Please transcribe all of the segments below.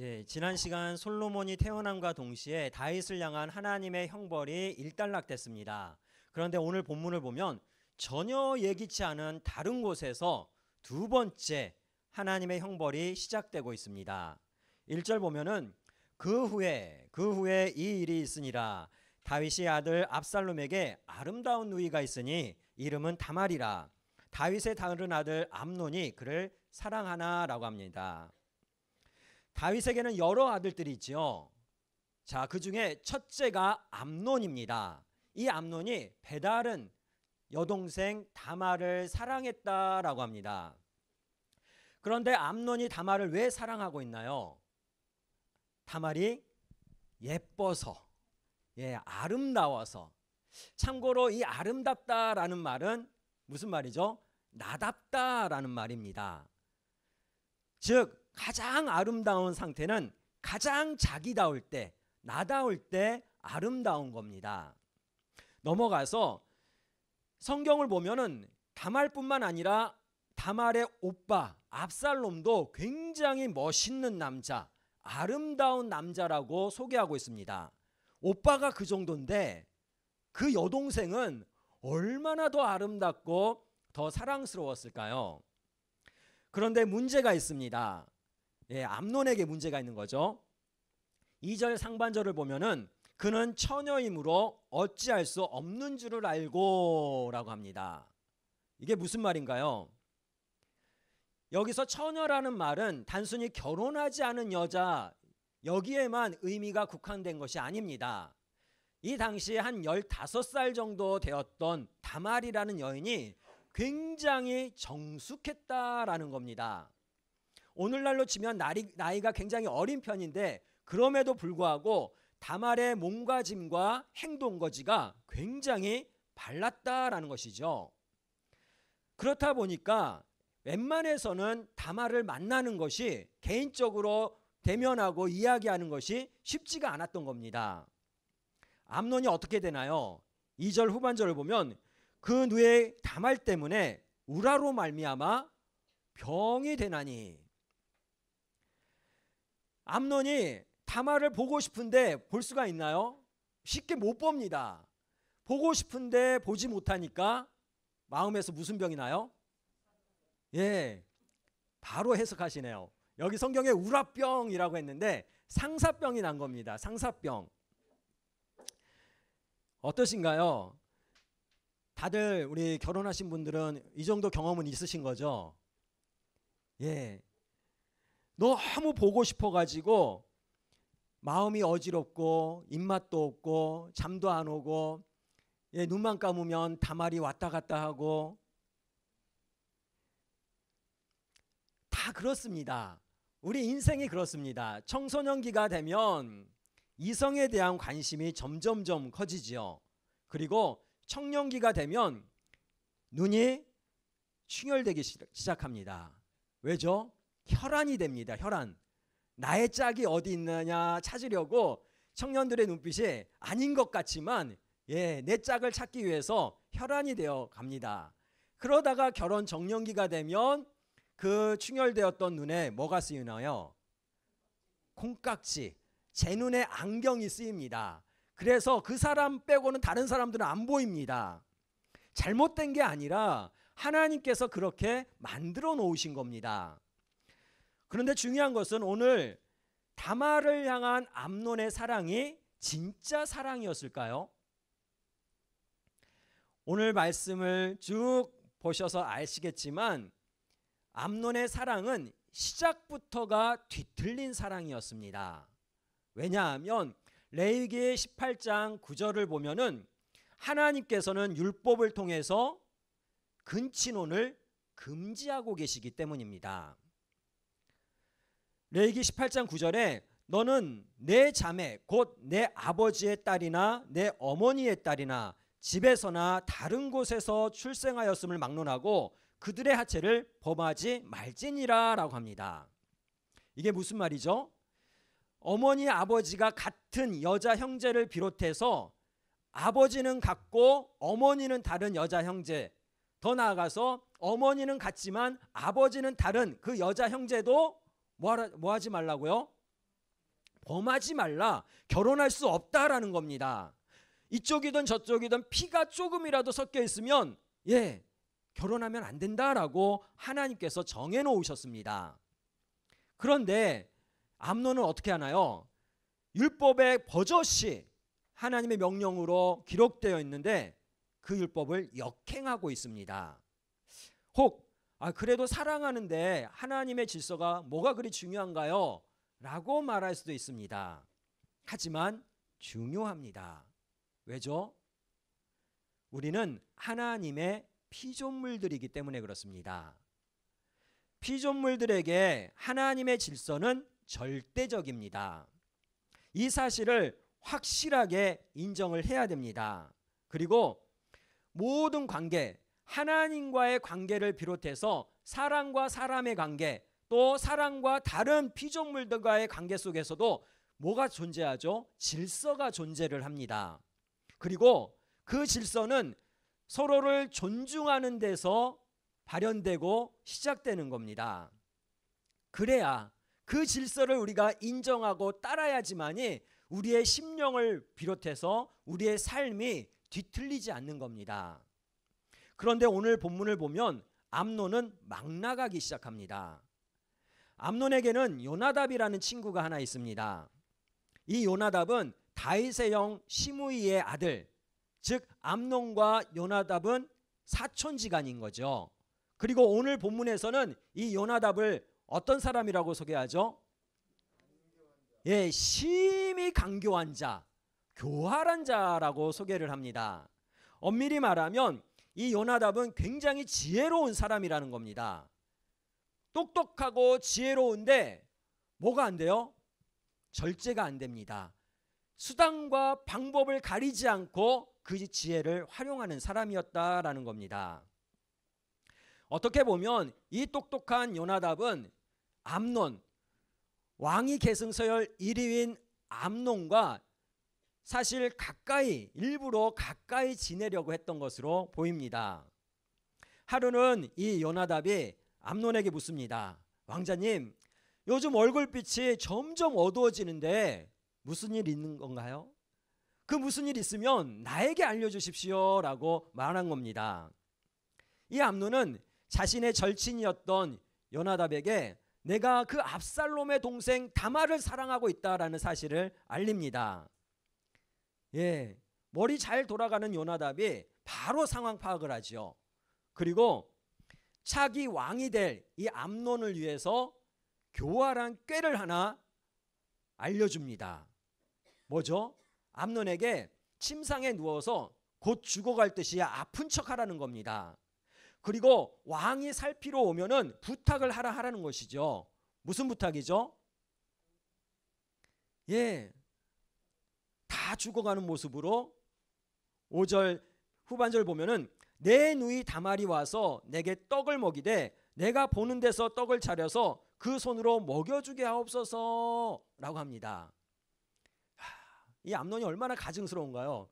예, 지난 시간 솔로몬이 태어남과 동시에 다윗을 향한 하나님의 형벌이 일단락됐습니다. 그런데 오늘 본문을 보면 전혀 예기치 않은 다른 곳에서 두 번째 하나님의 형벌이 시작되고 있습니다. 1절 보면은 그 후에 이 일이 있으니라. 다윗의 아들 압살롬에게 아름다운 누이가 있으니 이름은 다말이라. 다윗의 다른 아들 암논이 그를 사랑하나라고 합니다. 다윗에게는 여러 아들들이 있지요. 자, 그 중에 첫째가 암논입니다. 이 암논이 배다른 여동생 다말을 사랑했다라고 합니다. 그런데 암논이 다말을 왜 사랑하고 있나요? 다말이 예뻐서, 아름다워서. 참고로 이 아름답다라는 말은 무슨 말이죠? 나답다라는 말입니다. 즉 가장 아름다운 상태는 가장 자기다울 때, 나다울 때 아름다운 겁니다. 넘어가서 성경을 보면은 다말뿐만 아니라 다말의 오빠 압살롬도 굉장히 멋있는 남자, 아름다운 남자라고 소개하고 있습니다. 오빠가 그 정도인데 그 여동생은 얼마나 더 아름답고 더 사랑스러웠을까요? 그런데 문제가 있습니다. 암논에게 문제가 있는 거죠. 2절 상반절을 보면은 그는 처녀이므로 어찌할 수 없는 줄을 알고 라고 합니다. 이게 무슨 말인가요? 여기서 처녀라는 말은 단순히 결혼하지 않은 여자, 여기에만 의미가 국한된 것이 아닙니다. 이 당시에 한 15살 정도 되었던 다말이라는 여인이 굉장히 정숙했다라는 겁니다. 오늘날로 치면 나이가 굉장히 어린 편인데 그럼에도 불구하고 다말의 몸가짐과 행동거지가 굉장히 발랐다라는 것이죠. 그렇다 보니까 웬만해서는 다말을 만나는 것이 개인적으로 대면하고 이야기하는 것이 쉽지가 않았던 겁니다. 암논이 어떻게 되나요? 2절 후반절을 보면 그 누의 다말 때문에 우라로 말미암아 병이 되나니. 암논이 다말을 보고 싶은데 볼 수가 있나요? 쉽게 못 봅니다. 보고 싶은데 보지 못하니까 마음에서 무슨 병이 나요? 바로 해석하시네요. 여기 성경에 우라병이라고 했는데 상사병이 난 겁니다. 상사병. 어떠신가요? 다들 우리 결혼하신 분들은 이 정도 경험은 있으신 거죠? 너무 보고 싶어가지고 마음이 어지럽고 입맛도 없고 잠도 안 오고 눈만 감으면 다말이 왔다 갔다 하고 다 그렇습니다. 우리 인생이 그렇습니다. 청소년기가 되면 이성에 대한 관심이 점점점 커지지요. 그리고 청년기가 되면 눈이 충혈되기 시작합니다. 왜죠? 혈안이 됩니다. 혈안. 나의 짝이 어디 있느냐 찾으려고 청년들의 눈빛이 아닌 것 같지만 내 짝을 찾기 위해서 혈안이 되어 갑니다. 그러다가 결혼 정년기가 되면 그 충혈되었던 눈에 뭐가 쓰이나요? 콩깍지. 제 눈에 안경이 쓰입니다. 그래서 그 사람 빼고는 다른 사람들은 안 보입니다. 잘못된 게 아니라 하나님께서 그렇게 만들어 놓으신 겁니다. 그런데 중요한 것은 오늘 다말을 향한 암논의 사랑이 진짜 사랑이었을까요? 오늘 말씀을 쭉 보셔서 아시겠지만 암논의 사랑은 시작부터가 뒤틀린 사랑이었습니다. 왜냐하면 레위기 18장 9절을 보면은 하나님께서는 율법을 통해서 근친혼을 금지하고 계시기 때문입니다. 레위기 18장 9절에 너는 내 자매 곧 내 아버지의 딸이나 내 어머니의 딸이나 집에서나 다른 곳에서 출생하였음을 막론하고 그들의 하체를 범하지 말지니라 라고 합니다. 이게 무슨 말이죠? 어머니 아버지가 같은 여자 형제를 비롯해서 아버지는 같고 어머니는 다른 여자 형제, 더 나아가서 어머니는 같지만 아버지는 다른 그 여자 형제도 뭐 하지 말라고요? 범하지 말라, 결혼할 수 없다라는 겁니다. 이쪽이든 저쪽이든 피가 조금이라도 섞여 있으면 결혼하면 안 된다라고 하나님께서 정해 놓으셨습니다. 그런데 암논은 어떻게 하나요? 율법의 버젓이 하나님의 명령으로 기록되어 있는데 그 율법을 역행하고 있습니다. 혹 그래도 사랑하는데 하나님의 질서가 뭐가 그리 중요한가요? 라고 말할 수도 있습니다. 하지만 중요합니다. 왜죠? 우리는 하나님의 피조물들이기 때문에 그렇습니다. 피조물들에게 하나님의 질서는 절대적입니다. 이 사실을 확실하게 인정을 해야 됩니다. 그리고 모든 관계, 하나님과의 관계를 비롯해서 사람과 사람의 관계, 또 사람과 다른 피조물들과의 관계 속에서도 뭐가 존재하죠? 질서가 존재를 합니다. 그리고 그 질서는 서로를 존중하는 데서 발현되고 시작되는 겁니다. 그래야 그 질서를 우리가 인정하고 따라야지만이 우리의 심령을 비롯해서 우리의 삶이 뒤틀리지 않는 겁니다. 그런데 오늘 본문을 보면 암논은 막 나가기 시작합니다. 암논에게는 요나답이라는 친구가 하나 있습니다. 이 요나답은 다윗의 형 시므이의 아들, 즉 암논과 요나답은 사촌지간인 거죠. 그리고 오늘 본문에서는 이 요나답을 어떤 사람이라고 소개하죠? 심히 강교한 자, 교활한 자라고 소개를 합니다. 엄밀히 말하면 이 요나답은 굉장히 지혜로운 사람이라는 겁니다. 똑똑하고 지혜로운데 뭐가 안 돼요? 절제가 안 됩니다. 수단과 방법을 가리지 않고 그 지혜를 활용하는 사람이었다라는 겁니다. 어떻게 보면 이 똑똑한 요나답은 암논, 왕위 계승 서열 1위인 암논과 사실 일부러 가까이 지내려고 했던 것으로 보입니다. 하루는 이 요나답이 암논에게 묻습니다. 왕자님, 요즘 얼굴빛이 점점 어두워지는데 무슨 일 있는 건가요? 그 무슨 일 있으면 나에게 알려주십시오 라고 말한 겁니다. 이 암논은 자신의 절친이었던 요나답에게 내가 그 압살롬의 동생 다말을 사랑하고 있다라는 사실을 알립니다. 머리 잘 돌아가는 요나답이 바로 상황 파악을 하죠. 그리고 차기 왕이 될 이 암논을 위해서 교활한 꾀를 하나 알려줍니다. 뭐죠? 암논에게 침상에 누워서 곧 죽어갈 듯이 아픈 척하라는 겁니다. 그리고 왕이 살피러 오면은 부탁을 하라는 것이죠. 무슨 부탁이죠? 다 죽어가는 모습으로 5절 후반절 보면은 내 누이 다말이 와서 내게 떡을 먹이되 내가 보는 데서 떡을 차려서 그 손으로 먹여주게 하옵소서 라고 합니다. 이 암논이 얼마나 가증스러운가요?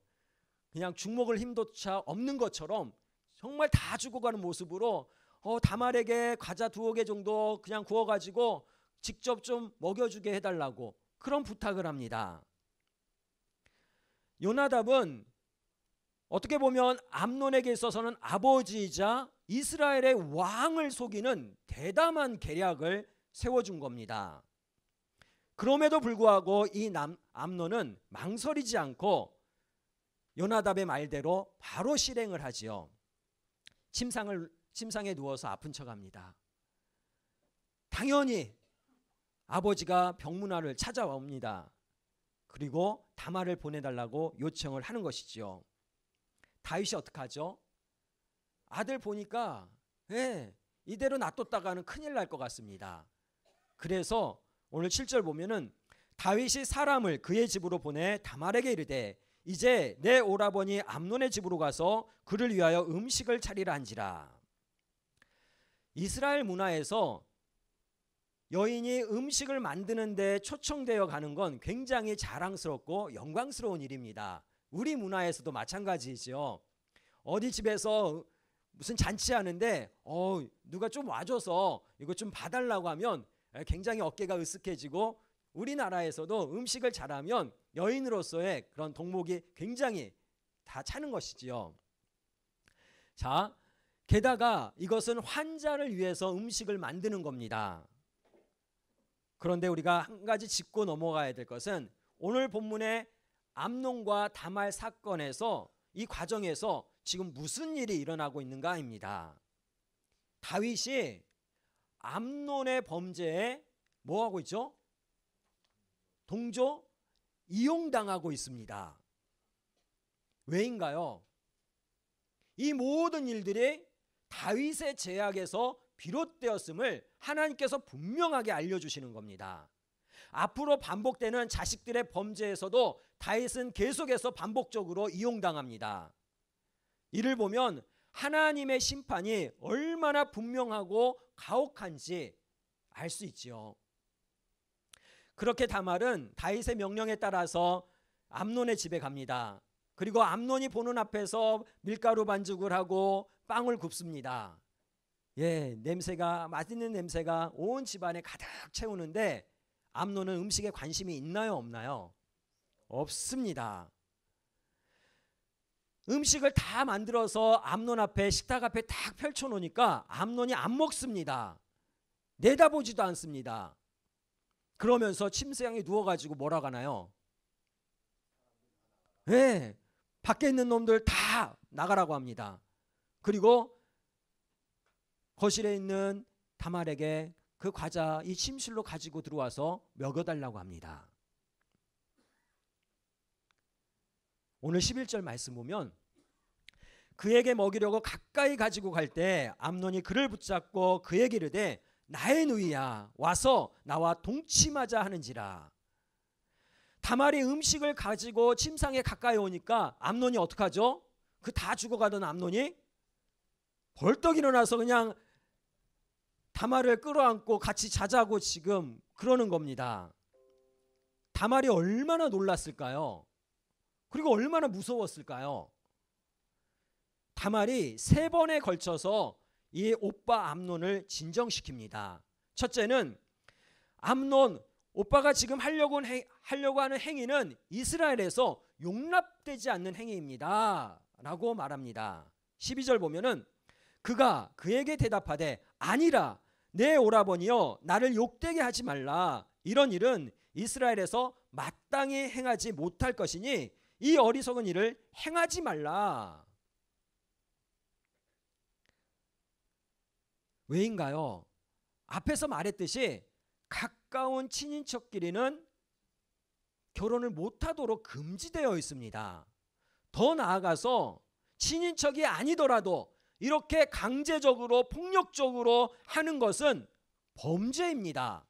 그냥 죽먹을 힘조차 없는 것처럼 정말 다 죽어가는 모습으로 다말에게 과자 2개 정도 그냥 구워가지고 직접 좀 먹여주게 해달라고 그런 부탁을 합니다. 요나답은 어떻게 보면 암논에게 있어서는 아버지이자 이스라엘의 왕을 속이는 대담한 계략을 세워준 겁니다. 그럼에도 불구하고 이 암논은 망설이지 않고 요나답의 말대로 바로 실행을 하지요. 침상에 누워서 아픈 척합니다. 당연히 아버지가 병문안을 찾아옵니다. 그리고 다말을 보내달라고 요청을 하는 것이지요. 다윗이 어떡하죠? 아들 보니까 이대로 놔뒀다가는 큰일 날 것 같습니다. 그래서 오늘 7절 보면은 다윗이 사람을 그의 집으로 보내 다말에게 이르되 이제 내 오라버니 암논의 집으로 가서 그를 위하여 음식을 차리라 한지라. 이스라엘 문화에서 여인이 음식을 만드는 데 초청되어 가는 건 굉장히 자랑스럽고 영광스러운 일입니다. 우리 문화에서도 마찬가지죠. 어디 집에서 무슨 잔치하는데 누가 좀 와줘서 이거 좀 봐달라고 하면 굉장히 어깨가 으쓱해지고 우리나라에서도 음식을 잘하면 여인으로서의 그런 덕목이 굉장히 다 차는 것이지요. 자, 게다가 이것은 환자를 위해서 음식을 만드는 겁니다. 그런데 우리가 한 가지 짚고 넘어가야 될 것은 오늘 본문의 암논과 다말 사건에서 이 과정에서 지금 무슨 일이 일어나고 있는가입니다. 다윗이 암논의 범죄에 뭐하고 있죠? 동조 이용당하고 있습니다. 왜인가요? 이 모든 일들이 다윗의 죄악에서 비롯되었음을 하나님께서 분명하게 알려주시는 겁니다. 앞으로 반복되는 자식들의 범죄에서도 다윗은 계속해서 반복적으로 이용당합니다. 이를 보면 하나님의 심판이 얼마나 분명하고 가혹한지 알 수 있지요. 그렇게 다말은 다윗의 명령에 따라서 암논의 집에 갑니다. 그리고 암논이 보는 앞에서 밀가루 반죽을 하고 빵을 굽습니다. 냄새가, 맛있는 냄새가 온 집안에 가득 채우는데 암논은 음식에 관심이 있나요, 없나요? 없습니다. 음식을 다 만들어서 암논 앞에, 식탁 앞에 딱 펼쳐놓으니까 암논이 안 먹습니다. 내다보지도 않습니다. 그러면서 침상에 누워가지고 뭐라고 하나요? 밖에 있는 놈들 다 나가라고 합니다. 그리고 거실에 있는 다말에게 그 과자 이 침실로 가지고 들어와서 먹여달라고 합니다. 오늘 11절 말씀 보면 그에게 먹이려고 가까이 가지고 갈 때 암논이 그를 붙잡고 그에게 이르되 나의 누이야 와서 나와 동침하자 하는지라. 다말이 음식을 가지고 침상에 가까이 오니까 암논이 어떡하죠? 그 다 죽어가던 암논이 벌떡 일어나서 그냥 다말을 끌어안고 같이 자자고 지금 그러는 겁니다. 다말이 얼마나 놀랐을까요? 그리고 얼마나 무서웠을까요? 다말이 3번에 걸쳐서 이 오빠 암논을 진정시킵니다. 첫째는 암논 오빠가 지금 하려고 하는 행위는 이스라엘에서 용납되지 않는 행위입니다 라고 말합니다. 12절 보면은 그가 그에게 대답하되 아니라 내 오라버니여 나를 욕되게 하지 말라. 이런 일은 이스라엘에서 마땅히 행하지 못할 것이니 이 어리석은 일을 행하지 말라. 왜인가요? 앞에서 말했듯이 가까운 친인척끼리는 결혼을 못하도록 금지되어 있습니다. 더 나아가서 친인척이 아니더라도 이렇게 강제적으로 폭력적으로 하는 것은 범죄입니다.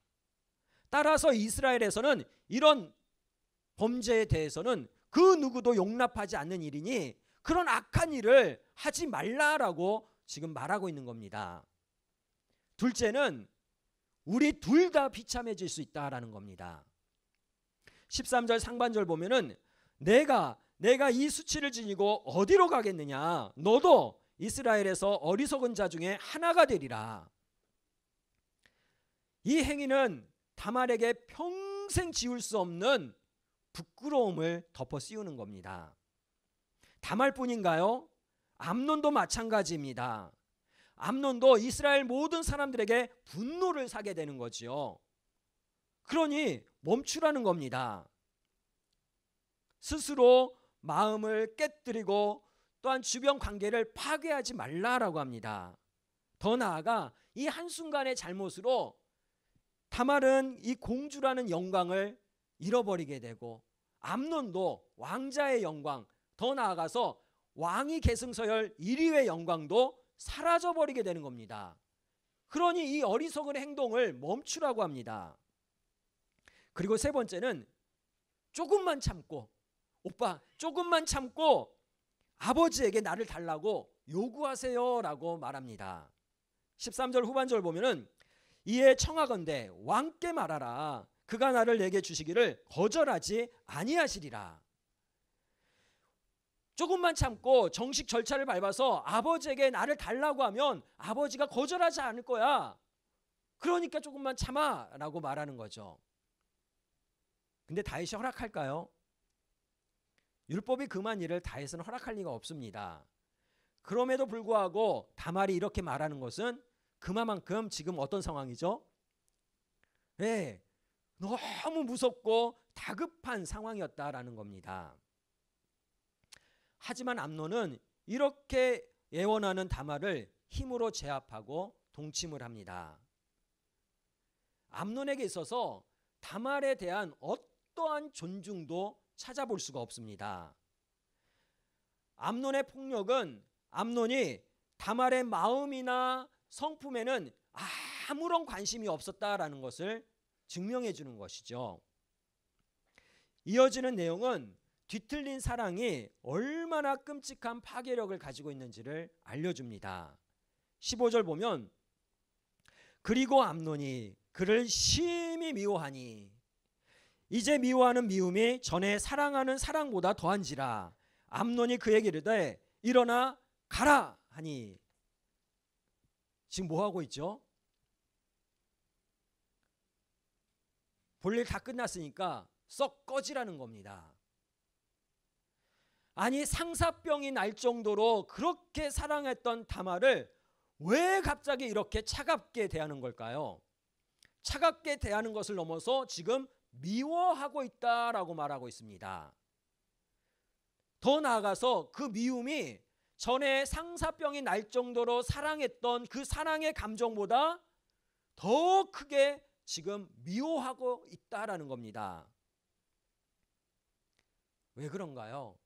따라서 이스라엘에서는 이런 범죄에 대해서는 그 누구도 용납하지 않는 일이니 그런 악한 일을 하지 말라라고 지금 말하고 있는 겁니다. 둘째는 우리 둘 다 비참해질 수 있다라는 겁니다. 13절 상반절 보면은 내가 이 수치를 지니고 어디로 가겠느냐? 너도 이스라엘에서 어리석은 자 중에 하나가 되리라. 이 행위는 다말에게 평생 지울 수 없는 부끄러움을 덮어 씌우는 겁니다. 다말뿐인가요? 암논도 마찬가지입니다. 암논도 이스라엘 모든 사람들에게 분노를 사게 되는 거지요. 그러니 멈추라는 겁니다. 스스로 마음을 깨뜨리고 또한 주변 관계를 파괴하지 말라라고 합니다. 더 나아가 이 한순간의 잘못으로 다말은 이 공주라는 영광을 잃어버리게 되고 암논도 왕자의 영광, 더 나아가서 왕위 계승서열 1위의 영광도 사라져버리게 되는 겁니다. 그러니 이 어리석은 행동을 멈추라고 합니다. 그리고 세 번째는 조금만 참고, 오빠 조금만 참고 아버지에게 나를 달라고 요구하세요 라고 말합니다. 13절 후반절 보면은 이에 청하건대 왕께 말하라. 그가 나를 내게 주시기를 거절하지 아니하시리라. 조금만 참고 정식 절차를 밟아서 아버지에게 나를 달라고 하면 아버지가 거절하지 않을 거야. 그러니까 조금만 참아 라고 말하는 거죠. 근데 다윗이 허락할까요? 율법이 금한 일을 다윗은 허락할 리가 없습니다. 그럼에도 불구하고 다말이 이렇게 말하는 것은 그만큼 지금 어떤 상황이죠? 네, 너무 무섭고 다급한 상황이었다라는 겁니다. 하지만 암논은 이렇게 예언하는 다말을 힘으로 제압하고 동침을 합니다. 암논에게 있어서 다말에 대한 어떠한 존중도 찾아볼 수가 없습니다. 암논의 폭력은 암논이 다말의 마음이나 성품에는 아무런 관심이 없었다라는 것을 증명해 주는 것이죠. 이어지는 내용은 뒤틀린 사랑이 얼마나 끔찍한 파괴력을 가지고 있는지를 알려줍니다. 15절 보면 그리고 암논이 그를 심히 미워하니 이제 미워하는 미움이 전에 사랑하는 사랑보다 더한지라 암논이 그에게 이르되 일어나 가라 하니 지금 뭐하고 있죠? 볼일 다 끝났으니까 썩 꺼지라는 겁니다. 아니 상사병이 날 정도로 그렇게 사랑했던 다말을 왜 갑자기 이렇게 차갑게 대하는 걸까요? 차갑게 대하는 것을 넘어서 지금 미워하고 있다라고 말하고 있습니다. 더 나아가서 그 미움이 전에 상사병이 날 정도로 사랑했던 그 사랑의 감정보다 더 크게 지금 미워하고 있다라는 겁니다. 왜 그런가요?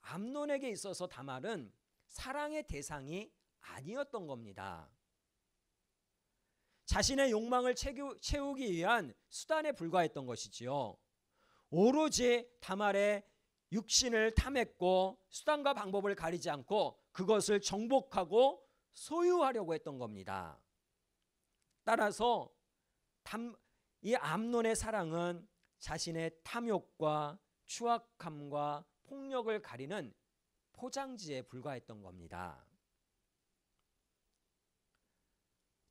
암논에게 있어서 다말은 사랑의 대상이 아니었던 겁니다. 자신의 욕망을 채우기 위한 수단에 불과했던 것이지요. 오로지 다말의 육신을 탐했고 수단과 방법을 가리지 않고 그것을 정복하고 소유하려고 했던 겁니다. 따라서 이 암논의 사랑은 자신의 탐욕과 추악함과 폭력을 가리는 포장지에 불과했던 겁니다.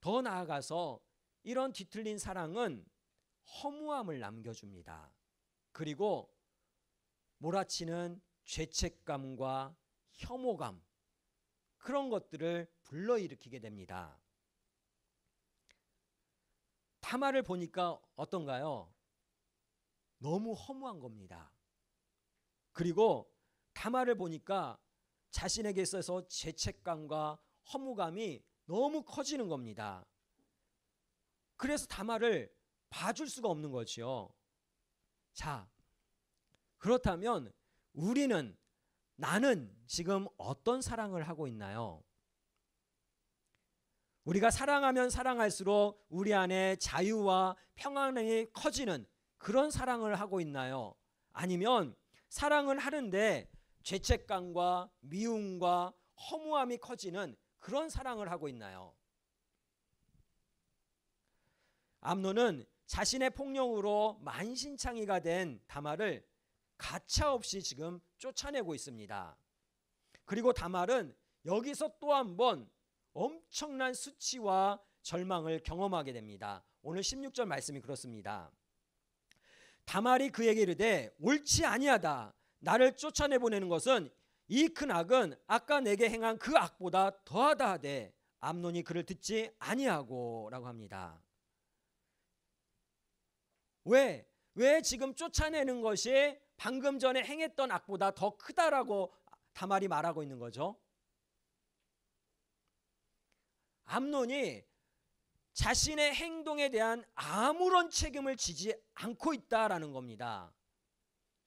더 나아가서 이런 뒤틀린 사랑은 허무함을 남겨줍니다. 그리고 몰아치는 죄책감과 혐오감 그런 것들을 불러일으키게 됩니다. 다말을 보니까 어떤가요? 너무 허무한 겁니다. 그리고 다말을 보니까 자신에게 있어서 죄책감과 허무감이 너무 커지는 겁니다. 그래서 다말을 봐줄 수가 없는 거죠. 자, 그렇다면 나는 지금 어떤 사랑을 하고 있나요? 우리가 사랑하면 사랑할수록 우리 안에 자유와 평안이 커지는 그런 사랑을 하고 있나요? 아니면 사랑을 하는데 죄책감과 미움과 허무함이 커지는 그런 사랑을 하고 있나요? 암논은 자신의 폭력으로 만신창이가 된 다말을 가차없이 지금 쫓아내고 있습니다. 그리고 다말은 여기서 또 한 번 엄청난 수치와 절망을 경험하게 됩니다. 오늘 16절 말씀이 그렇습니다. 다말이 그에게 이르되 옳지 아니하다. 나를 쫓아내보내는 것은 이 큰 악은 아까 내게 행한 그 악보다 더하다 하되 암논이 그를 듣지 아니하고 라고 합니다. 왜 지금 쫓아내는 것이 방금 전에 행했던 악보다 더 크다라고 다말이 말하고 있는 거죠? 암논이 자신의 행동에 대한 아무런 책임을 지지 않고 있다라는 겁니다.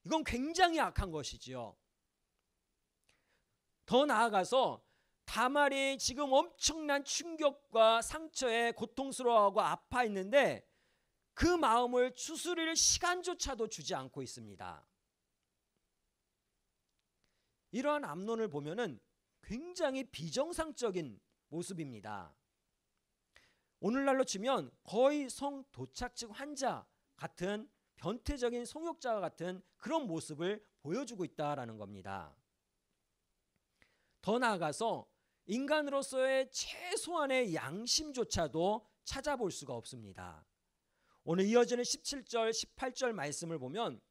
이건 굉장히 악한 것이지요. 더 나아가서 다말이 지금 엄청난 충격과 상처에 고통스러워하고 아파했는데 그 마음을 추스릴 시간조차도 주지 않고 있습니다. 이러한 암논을 보면은 굉장히 비정상적인 모습입니다. 오늘날로 치면 거의 성도착증 환자 같은 변태적인 성욕자와 같은 그런 모습을 보여주고 있다라는 겁니다. 더 나아가서 인간으로서의 최소한의 양심조차도 찾아볼 수가 없습니다. 오늘 이어지는 17절 18절 말씀을 보면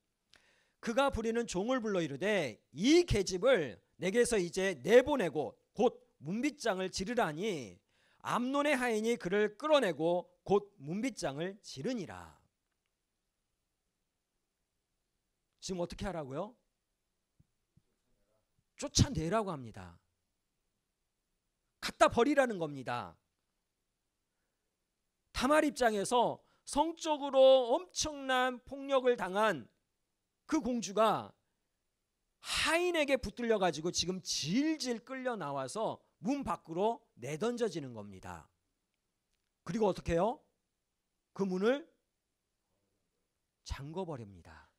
그가 부리는 종을 불러 이르되 이 계집을 내게서 이제 내보내고 곧 문빗장을 지르라니 암논의 하인이 그를 끌어내고 곧 문빗장을 지르니라. 지금 어떻게 하라고요? 쫓아내라고 합니다. 갖다 버리라는 겁니다. 다말 입장에서 성적으로 엄청난 폭력을 당한 그 공주가 하인에게 붙들려 가지고 지금 질질 끌려 나와서 문 밖으로 내던져지는 겁니다. 그리고 어떻게 해요? 그 문을 잠궈버립니다.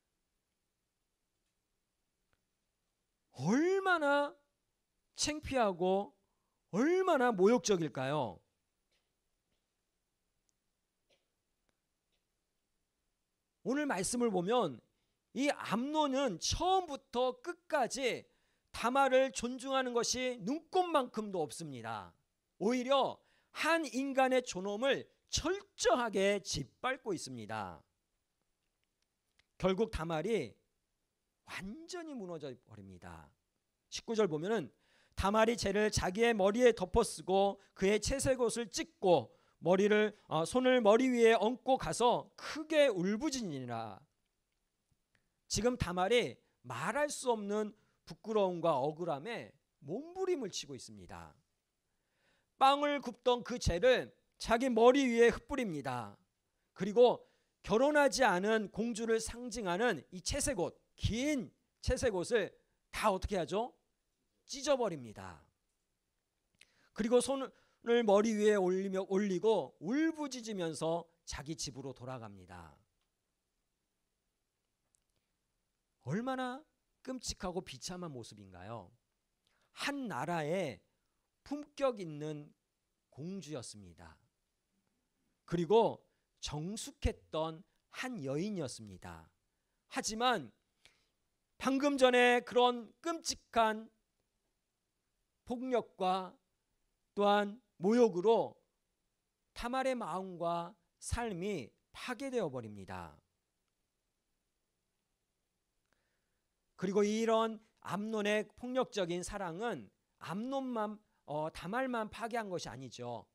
얼마나 창피하고 얼마나 모욕적일까요? 오늘 말씀을 보면 이 암논은 처음부터 끝까지 다말을 존중하는 것이 눈꼽만큼도 없습니다. 오히려 한 인간의 존엄을 철저하게 짓밟고 있습니다. 결국 다말이 완전히 무너져 버립니다. 19절 보면은 다말이 쟤를 자기의 머리에 덮어쓰고 그의 채색옷을 찢고 손을 머리 위에 얹고 가서 크게 울부짖으니라. 지금 다말이 말할 수 없는 부끄러움과 억울함에 몸부림을 치고 있습니다. 빵을 굽던 그 쟤를 자기 머리 위에 흩뿌립니다. 그리고 결혼하지 않은 공주를 상징하는 이 채색옷, 긴 채색옷을 다 어떻게 하죠? 찢어버립니다. 그리고 손을 머리 위에 올리고 울부짖으면서 자기 집으로 돌아갑니다. 얼마나 끔찍하고 비참한 모습인가요? 한 나라의 품격 있는 공주였습니다. 그리고 정숙했던 한 여인이었습니다. 하지만 방금 전에 그런 끔찍한 폭력과 또한 모욕으로 다말의 마음과 삶이 파괴되어 버립니다. 그리고 이런 암논의 폭력적인 사랑은 다말만 파괴한 것이 아니죠.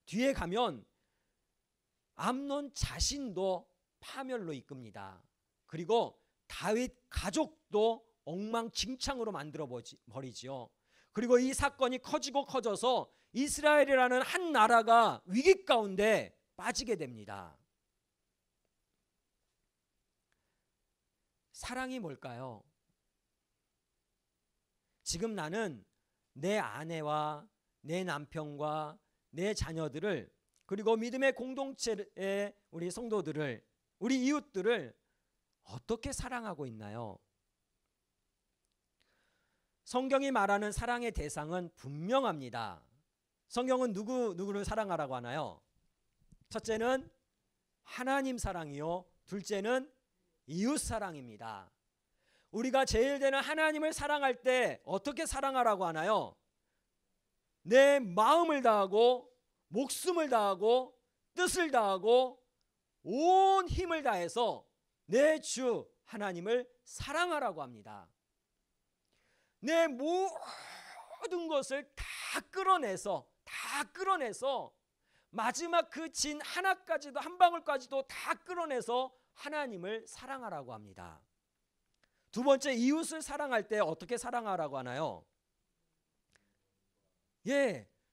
뒤에 가면 암논 자신도 파멸로 이끕니다. 그리고 다윗 가족도 엉망진창으로 만들어 버리지요. 그리고 이 사건이 커져서 이스라엘이라는 한 나라가 위기 가운데 빠지게 됩니다. 사랑이 뭘까요? 지금 나는 내 아내와 내 남편과 내 자녀들을 그리고 믿음의 공동체의 우리 성도들을 우리 이웃들을 어떻게 사랑하고 있나요? 성경이 말하는 사랑의 대상은 분명합니다. 성경은 누구를 사랑하라고 하나요? 첫째는 하나님 사랑이요, 둘째는 이웃 사랑입니다. 우리가 제일 되는 하나님을 사랑할 때 어떻게 사랑하라고 하나요? 내 마음을 다하고 목숨을 다하고 뜻을 다하고 온 힘을 다해서 내 주 하나님을 사랑하라고 합니다. 내 모든 것을 다 끌어내서 마지막 그 진 하나까지도 한 방울까지도 다 끌어내서 하나님을 사랑하라고 합니다. 두 번째, 이웃을 사랑할 때 어떻게 사랑하라고 하나요?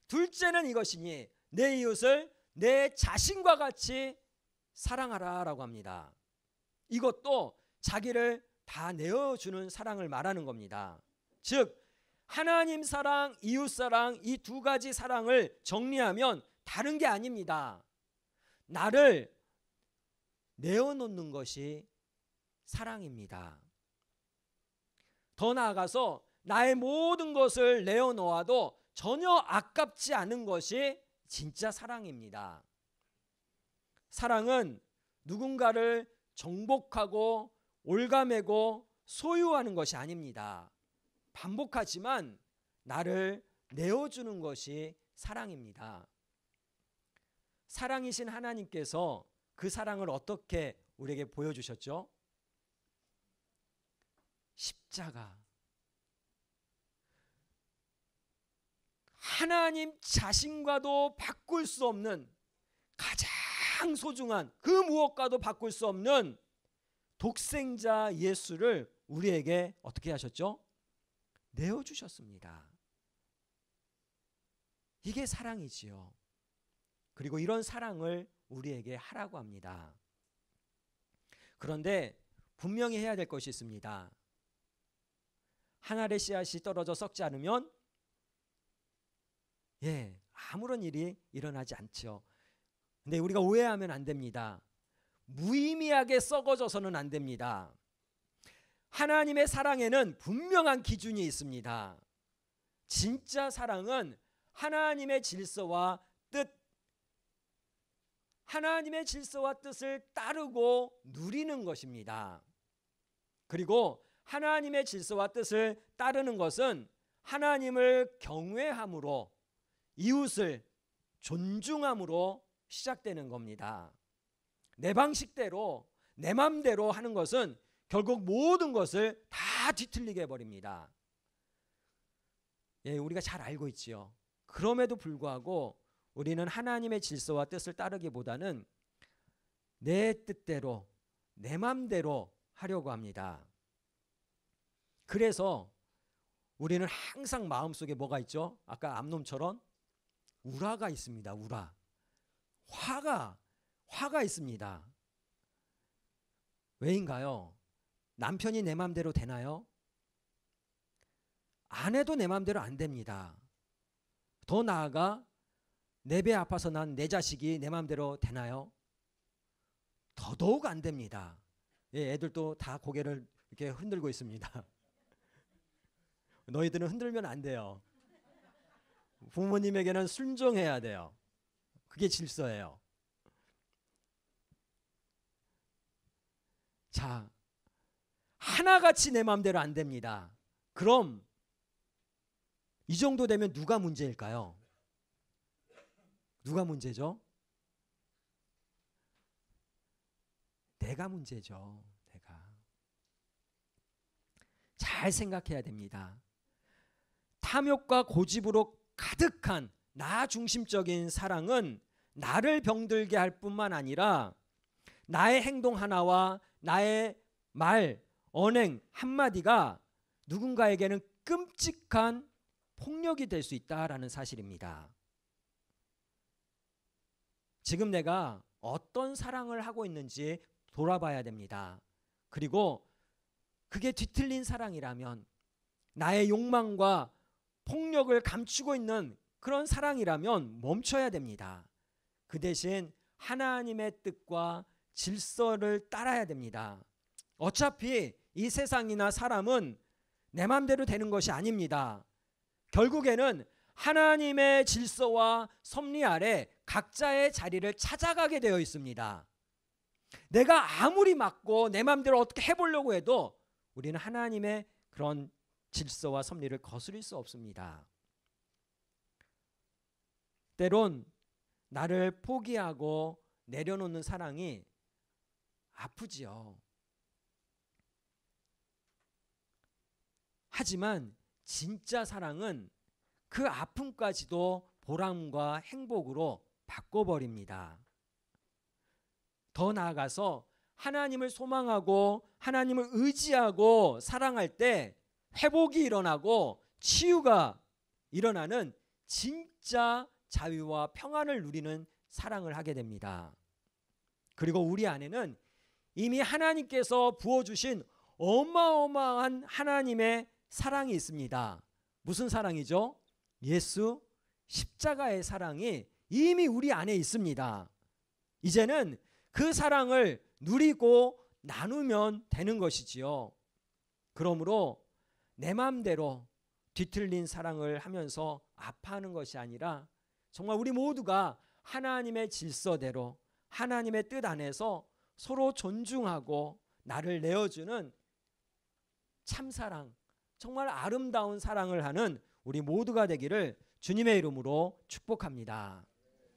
둘째는 이것이니 내 이웃을 내 자신과 같이 사랑하라라고 합니다. 이것도 자기를 다 내어주는 사랑을 말하는 겁니다. 즉 하나님 사랑, 이웃 사랑, 이 두 가지 사랑을 정리하면 다른 게 아닙니다. 나를 내어놓는 것이 사랑입니다. 더 나아가서 나의 모든 것을 내어놓아도 전혀 아깝지 않은 것이 진짜 사랑입니다. 사랑은 누군가를 정복하고 올가매고 소유하는 것이 아닙니다. 반복하지만 나를 내어주는 것이 사랑입니다. 사랑이신 하나님께서 그 사랑을 어떻게 우리에게 보여주셨죠? 십자가. 하나님 자신과도 바꿀 수 없는, 가장 소중한, 그 무엇과도 바꿀 수 없는 독생자 예수를 우리에게 어떻게 하셨죠? 내어주셨습니다. 이게 사랑이지요. 그리고 이런 사랑을 우리에게 하라고 합니다. 그런데 분명히 해야 될 것이 있습니다. 한 알의 씨앗이 떨어져 썩지 않으면 아무런 일이 일어나지 않죠. 근데 우리가 오해하면 안 됩니다. 무의미하게 썩어져서는 안 됩니다. 하나님의 사랑에는 분명한 기준이 있습니다. 진짜 사랑은 하나님의 질서와 뜻, 하나님의 질서와 뜻을 따르고 누리는 것입니다. 그리고 하나님의 질서와 뜻을 따르는 것은 하나님을 경외함으로, 이웃을 존중함으로 시작되는 겁니다. 내 방식대로, 내 맘대로 하는 것은 결국 모든 것을 다 뒤틀리게 해버립니다. 우리가 잘 알고 있지요. 그럼에도 불구하고 우리는 하나님의 질서와 뜻을 따르기보다는 내 뜻대로, 내 맘대로 하려고 합니다. 그래서 우리는 항상 마음속에 뭐가 있죠? 아까 암놈처럼 우라가 있습니다. 우라. 화가 있습니다. 왜인가요? 남편이 내 맘대로 되나요? 아내도 내 맘대로 안 됩니다. 더 나아가 내 배 아파서 난 내 자식이 내 맘대로 되나요? 더더욱 안 됩니다. 애들도 다 고개를 이렇게 흔들고 있습니다. 너희들은 흔들면 안 돼요. 부모님에게는 순종해야 돼요. 그게 질서예요. 자, 하나같이 내 마음대로 안 됩니다. 그럼 이 정도 되면 누가 문제일까요? 누가 문제죠? 내가 문제죠. 내가. 잘 생각해야 됩니다. 탐욕과 고집으로 가득한 나 중심적인 사랑은 나를 병들게 할 뿐만 아니라 나의 행동 하나와 나의 말, 언행 한마디가 누군가에게는 끔찍한 폭력이 될 수 있다라는 사실입니다. 지금 내가 어떤 사랑을 하고 있는지 돌아봐야 됩니다. 그리고 그게 뒤틀린 사랑이라면, 나의 욕망과 폭력을 감추고 있는 그런 사랑이라면 멈춰야 됩니다. 그 대신 하나님의 뜻과 질서를 따라야 됩니다. 어차피 이 세상이나 사람은 내 맘대로 되는 것이 아닙니다. 결국에는 하나님의 질서와 섭리 아래 각자의 자리를 찾아가게 되어 있습니다. 내가 아무리 맞고 내 맘대로 어떻게 해보려고 해도 우리는 하나님의 그런 질서와 섭리를 거스릴 수 없습니다. 때론 나를 포기하고 내려놓는 사랑이 아프지요. 하지만 진짜 사랑은 그 아픔까지도 보람과 행복으로 바꿔버립니다. 더 나아가서 하나님을 소망하고 하나님을 의지하고 사랑할 때 회복이 일어나고 치유가 일어나는 진짜 자유와 평안을 누리는 사랑을 하게 됩니다. 그리고 우리 안에는 이미 하나님께서 부어주신 어마어마한 하나님의 사랑이 있습니다. 무슨 사랑이죠? 예수 십자가의 사랑이 이미 우리 안에 있습니다. 이제는 그 사랑을 누리고 나누면 되는 것이지요. 그러므로 내 마음대로 뒤틀린 사랑을 하면서 아파하는 것이 아니라 정말 우리 모두가 하나님의 질서대로 하나님의 뜻 안에서 서로 존중하고 나를 내어주는 참사랑, 정말 아름다운 사랑을 하는 우리 모두가 되기를 주님의 이름으로 축복합니다.